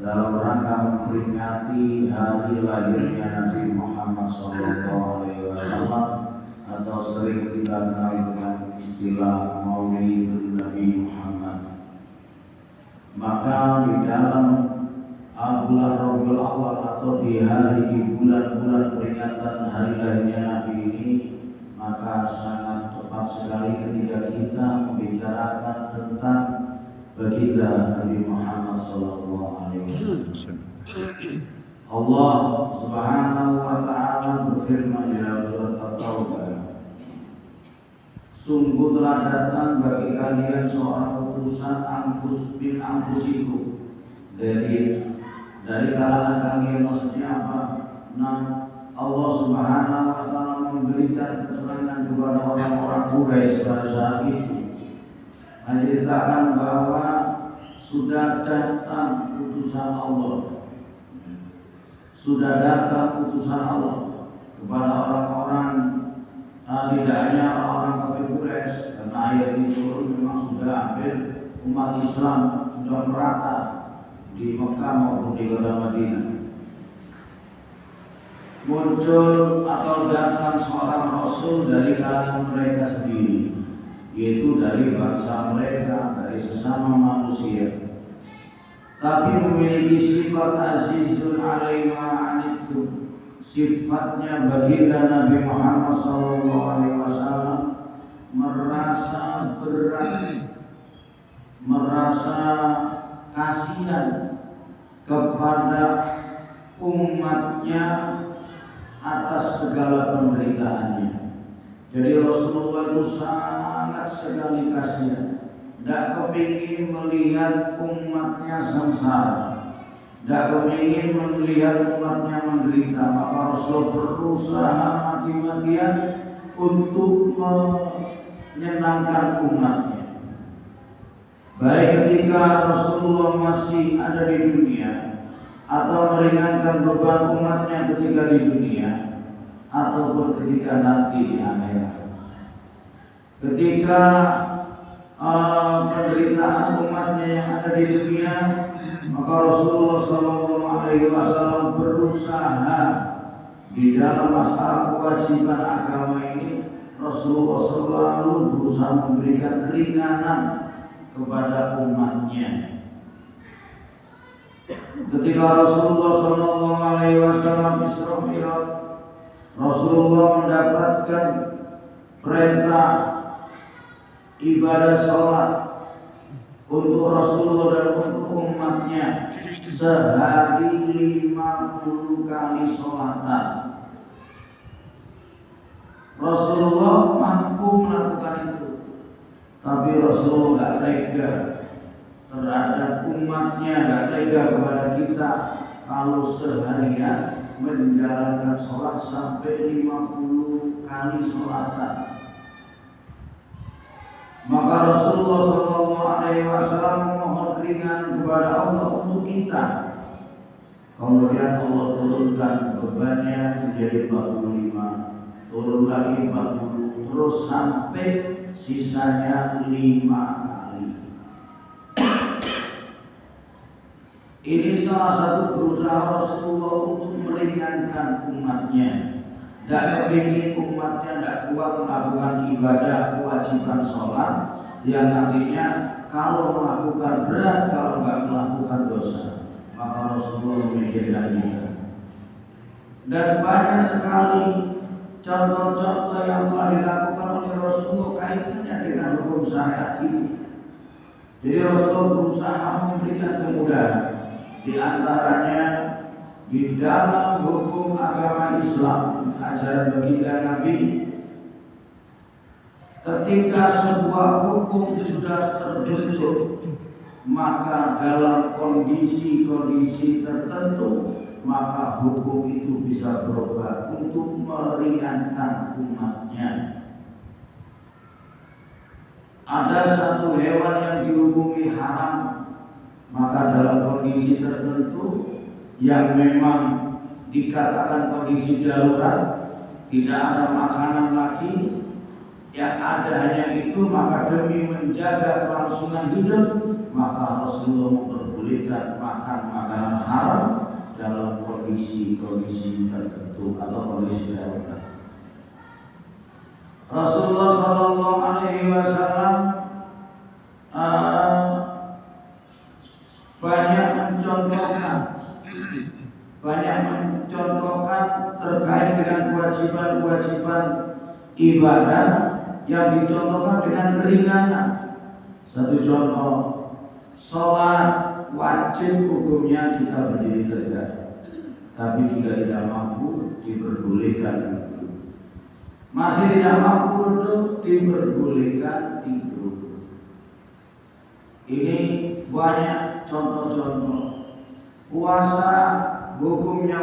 dalam rangka memperingati hari lahirnya Nabi Muhammad SAW atau sering kita kenal dengan istilah Maulidun Nabi Muhammad. Maka di dalam bulan Rabiul Awal atau di bulan-bulan peringatan hari lahirnya Nabi ini, maka sangat tepat sekali ketika kita membicarakan tentang baginda Nabi Muhammad SAW. Allah Subhanahu wa Ta'ala berfirman di dalam surat At-Taubah, sungguh telah datang bagi kalian seorang utusan anfusikum dari kalangan kalian. Maksudnya apa? Nah, Allah Subhanahu wa Ta'ala memberikan keterangan kepada orang-orang Quraisy pada saat itu, menceritakan bahwa sudah datang utusan Allah, kepada orang-orang, tidak hanya orang-orang kafir Quraisy, karena ayat ini turun memang sudah hampir umat Islam sudah merata di Mekah maupun di kota Madinah. Muncul atau datang seorang Rasul dari kalangan mereka sendiri, yaitu dari bangsa mereka, dari sesama manusia, tapi memiliki sifat azizun alaihi ma anittum. Sifatnya baginda Nabi Muhammad SAW merasa berat, merasa kasihan kepada umatnya atas segala penderitaannya. Jadi Rasulullah itu sangat sekali kasihan, tidak kepingin melihat umatnya sengsara, tidak kepingin melihat umatnya menderita. Maka Rasul berusaha mati-matian untuk menyenangkan umatnya. Baik ketika Rasulullah masih ada di dunia, atau meringankan beban umatnya ketika di dunia, ataupun ketika nanti di akhirat. Ketika penderitaan umatnya yang ada di dunia, maka Rasulullah SAW berusaha di dalam masalah kewajiban agama ini. Rasulullah selalu berusaha memberikan keringanan kepada umatnya. Ketika Rasulullah SAW Isra Mi'raj, Rasulullah mendapatkan perintah ibadah sholat untuk Rasulullah dan untuk umatnya sehari 50 kali sholatan. Rasulullah mampu melakukan itu, tapi Rasulullah tidak tega terhadap umatnya, tidak tega kepada kita kalau seharian menjalankan sholat sampai 50 kali sholatan. Maka Rasulullah SAW memohon keringanan kepada Allah untuk kita. Kemudian Allah turunkan bebannya menjadi 45, turun lagi 40, terus sampai sisanya 5 kali. Ini salah satu berusaha Rasulullah untuk meringankan umatnya. Tidak kepingin umatnya tidak kuat melakukan ibadah kewajiban sholat yang nantinya kalau melakukan berat, kalau nggak melakukan dosa. Maka Rasulullah memikirkan itu. Dan banyak sekali contoh-contoh yang telah dilakukan oleh Rasulullah kaitannya dengan hukum syariat ini. Jadi Rasulullah berusaha memberikan kemudahan. Di antaranya di dalam hukum agama Islam, ajaran baginda Nabi, ketika sebuah hukum sudah terbentuk, maka dalam kondisi-kondisi tertentu, maka hukum itu bisa berubah untuk meringankan umatnya. Ada satu hewan yang dihukumi haram, maka dalam kondisi tertentu yang memang dikatakan kondisi darurat, tidak ada makanan lagi, yang ada hanya itu, maka demi menjaga kelangsungan hidup, maka Rasulullah memperbolehkan diperbolehkan makan makanan haram dalam kondisi-kondisi tertentu atau kondisi darurat. Rasulullah Shallallahu Alaihi Wasallam banyak mencontohkan terkait dengan kewajiban-kewajiban ibadah yang dicontohkan dengan keringanan. Satu contoh, sholat wajib hukumnya kita berdiri tegak, tapi jika tidak mampu diperbolehkan duduk. Masih tidak mampu duduk diperbolehkan tidur. Ini banyak contoh-contoh. Puasa hukumnya